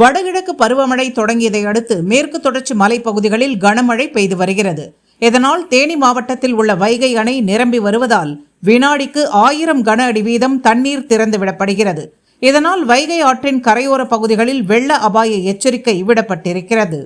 வடகிழக்கு பருவமழை தொடங்கியதை அடுத்து மேற்கு தொடர்ச்சி மலைப்பகுதிகளில் கனமழை பெய்து வருகிறது. இதனால் தேனி மாவட்டத்தில் உள்ள வைகை அணை நிரம்பி வருவதால் வினாடிக்கு 1000 கன அடி வீதம் தண்ணீர் திறந்துவிடப்படுகிறது. இதனால் வைகை ஆற்றின் கரையோர பகுதிகளில் வெள்ள அபாய எச்சரிக்கை விடப்பட்டிருக்கிறது.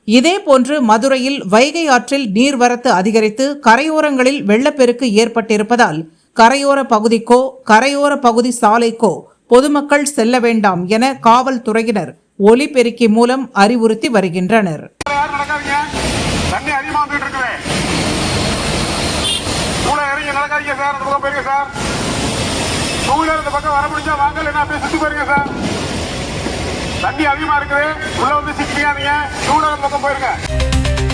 இதேபோன்று மதுரையில் வைகை ஆற்றில் நீர்வரத்து அதிகரித்து கரையோரங்களில் வெள்ளப்பெருக்கு ஏற்பட்டிருப்பதால் கரையோர பகுதிக்கோ கரையோர பகுதி சாலைக்கோ பொதுமக்கள் செல்ல வேண்டாம் என காவல்துறையினர் ஒலிபெருக்கி மூலம் அறிவுறுத்தி வருகின்றனர். தண்ணி அதிகமா இருக்குது, உள்ள வந்து சிக்கிக்காதீங்க, பக்கம் போயிருங்க.